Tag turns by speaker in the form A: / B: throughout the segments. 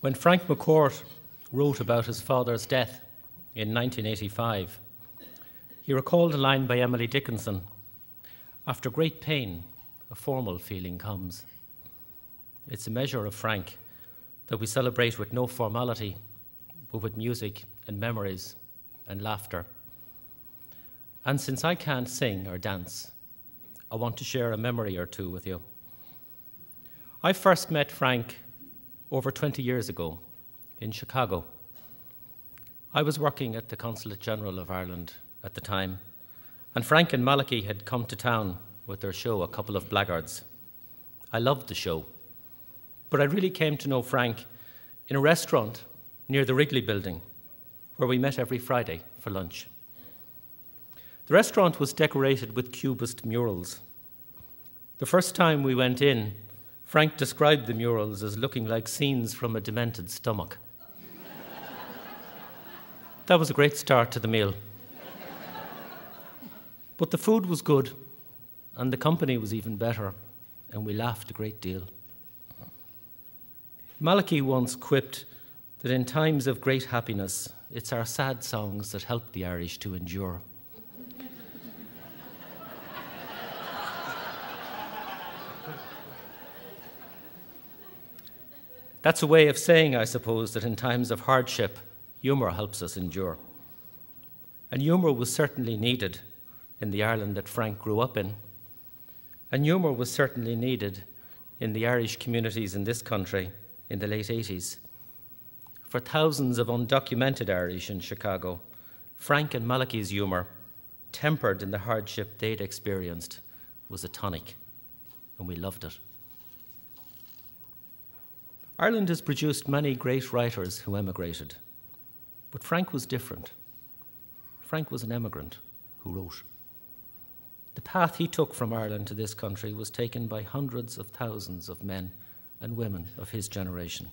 A: When Frank McCourt wrote about his father's death in 1985, he recalled a line by Emily Dickinson, "After great pain, a formal feeling comes." It's a measure of Frank that we celebrate with no formality, but with music and memories and laughter. And since I can't sing or dance, I want to share a memory or two with you. I first met Frank over 20 years ago in Chicago. I was working at the Consulate General of Ireland at the time, and Frank and Malachy had come to town with their show, A Couple of Blackguards. I loved the show, but I really came to know Frank in a restaurant near the Wrigley Building, where we met every Friday for lunch. The restaurant was decorated with Cubist murals. The first time we went in, Frank described the murals as looking like scenes from a demented stomach. That was a great start to the meal. But the food was good, and the company was even better, and we laughed a great deal. Malachy once quipped that in times of great happiness, it's our sad songs that help the Irish to endure. That's a way of saying, I suppose, that in times of hardship, humour helps us endure. And humour was certainly needed in the Ireland that Frank grew up in. And humour was certainly needed in the Irish communities in this country in the late 80s. For thousands of undocumented Irish in Chicago, Frank and Malachy's humour, tempered in the hardship they'd experienced, was a tonic, and we loved it. Ireland has produced many great writers who emigrated, but Frank was different. Frank was an emigrant who wrote. The path he took from Ireland to this country was taken by hundreds of thousands of men and women of his generation.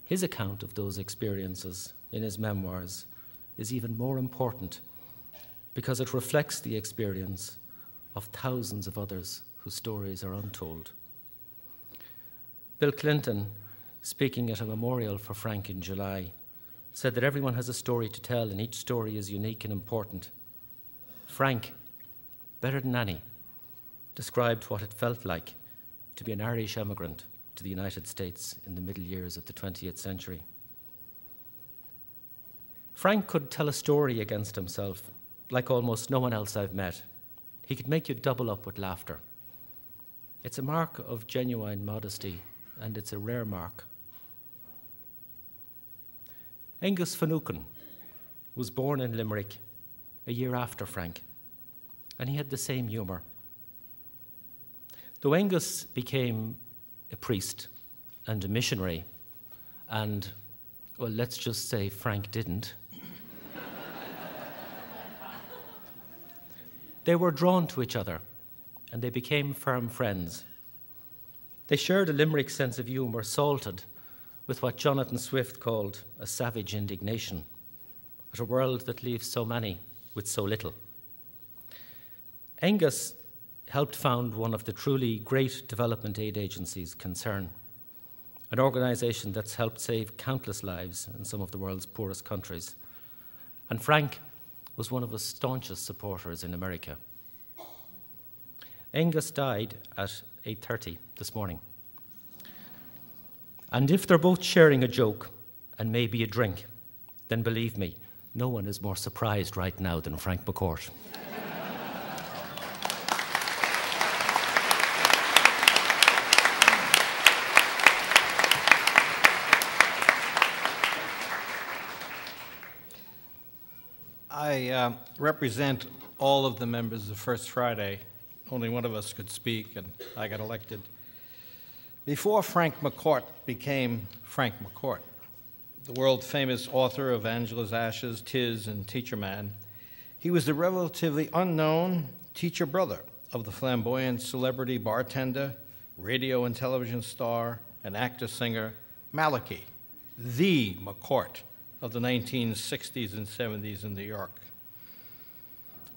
A: His account of those experiences in his memoirs is even more important because it reflects the experience of thousands of others whose stories are untold. Bill Clinton, speaking at a memorial for Frank in July, said that everyone has a story to tell and each story is unique and important. Frank, better than any, described what it felt like to be an Irish emigrant to the United States in the middle years of the 20th century. Frank could tell a story against himself like almost no one else I've met. He could make you double up with laughter. It's a mark of genuine modesty, and it's a rare mark. Angus Finucane was born in Limerick a year after Frank, and he had the same humour. Though Angus became a priest and a missionary, and, well, let's just say Frank didn't, they were drawn to each other, and they became firm friends. They shared a Limerick sense of humour, salted with what Jonathan Swift called a savage indignation at a world that leaves so many with so little. Angus helped found one of the truly great development aid agencies, Concern, an organisation that's helped save countless lives in some of the world's poorest countries. And Frank was one of his staunchest supporters in America. Angus died at 8:30 this morning. And if they're both sharing a joke and maybe a drink, then believe me, no one is more surprised right now than Frank McCourt.
B: I represent all of the members of First Friday. Only one of us could speak, and I got elected. Before Frank McCourt became Frank McCourt, the world-famous author of Angela's Ashes, Tis, and Teacher Man, he was the relatively unknown teacher brother of the flamboyant celebrity bartender, radio and television star, and actor-singer Malachy, the McCourt of the 1960s and 70s in New York.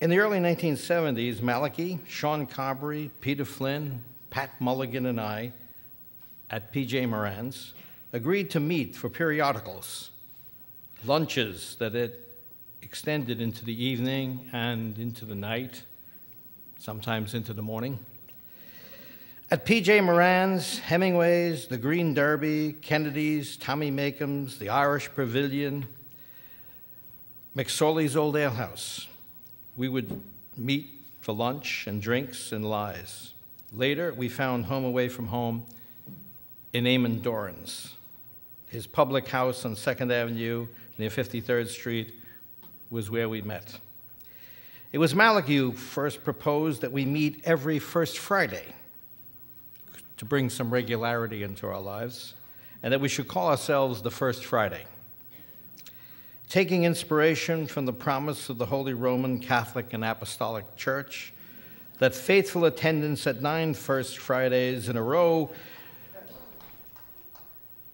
B: In the early 1970s, Malachy, Sean Carberry, Peter Flynn, Pat Mulligan, and I, at P.J. Moran's, agreed to meet for periodicals, lunches that had extended into the evening and into the night, sometimes into the morning. At P.J. Moran's, Hemingway's, the Green Derby, Kennedy's, Tommy Makeham's, the Irish Pavilion, McSorley's Old Ale House, we would meet for lunch and drinks and lies. Later, we found home away from home in Eamon Doran's. His public house on 2nd Avenue near 53rd Street was where we met. It was Malachy who first proposed that we meet every first Friday to bring some regularity into our lives, and that we should call ourselves the First Friday. Taking inspiration from the promise of the Holy Roman Catholic and Apostolic Church, that faithful attendance at 9 First Fridays in a row,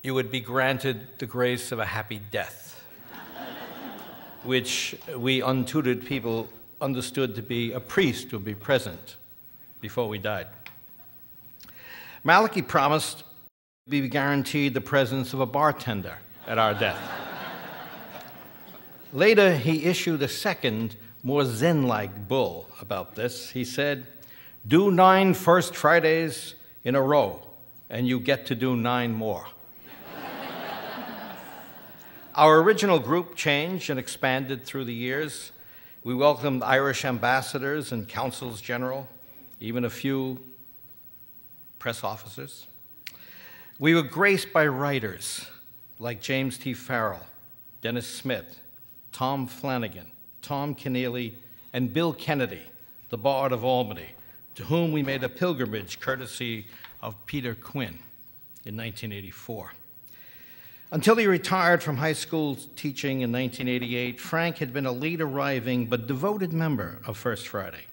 B: you would be granted the grace of a happy death, which we untutored people understood to be a priest would be present before we died. Malachy promised to be guaranteed the presence of a bartender at our death. Later, he issued a second, more Zen-like bull about this. He said, "Do 9 First Fridays in a row, and you get to do 9 more." Our original group changed and expanded through the years. We welcomed Irish ambassadors and consuls general, even a few press officers. We were graced by writers like James T. Farrell, Dennis Smith, Tom Flanagan, Tom Keneally, and Bill Kennedy, the Bard of Albany, to whom we made a pilgrimage courtesy of Peter Quinn in 1984. Until he retired from high school teaching in 1988, Frank had been a late-arriving but devoted member of First Friday,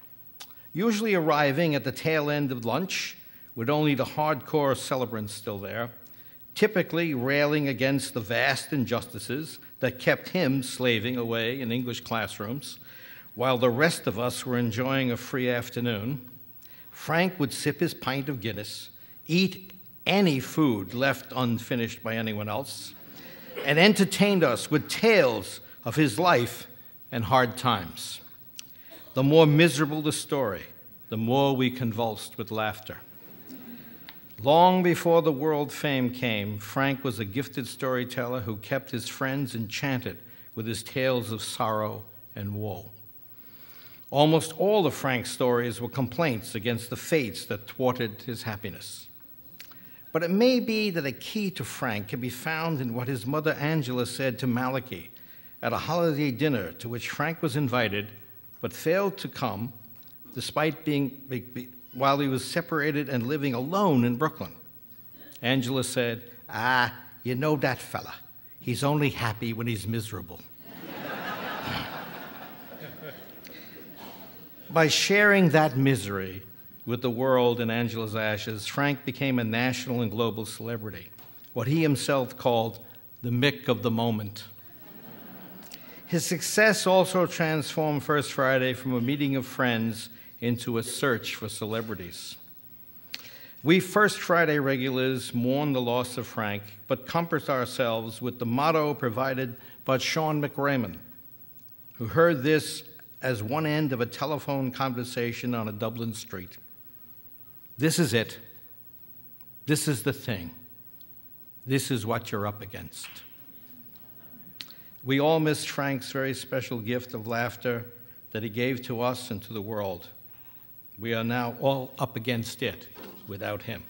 B: usually arriving at the tail end of lunch with only the hardcore celebrants still there, typically railing against the vast injustices that kept him slaving away in English classrooms while the rest of us were enjoying a free afternoon. Frank would sip his pint of Guinness, eat any food left unfinished by anyone else, and entertained us with tales of his life and hard times. The more miserable the story, the more we convulsed with laughter. Long before the world fame came, Frank was a gifted storyteller who kept his friends enchanted with his tales of sorrow and woe. Almost all of Frank's stories were complaints against the fates that thwarted his happiness. But it may be that a key to Frank can be found in what his mother Angela said to Malachy at a holiday dinner to which Frank was invited but failed to come despite while he was separated and living alone in Brooklyn. Angela said, "Ah, you know that fella. He's only happy when he's miserable." By sharing that misery with the world in Angela's ashes, Frank became a national and global celebrity, what he himself called the Mick of the moment. His success also transformed First Friday from a meeting of friends into a search for celebrities. We First Friday regulars mourn the loss of Frank, but comfort ourselves with the motto provided by Sean McRaymond, who heard this as one end of a telephone conversation on a Dublin street. "This is it. This is the thing. This is what you're up against." We all miss Frank's very special gift of laughter that he gave to us and to the world. We are now all up against it without him.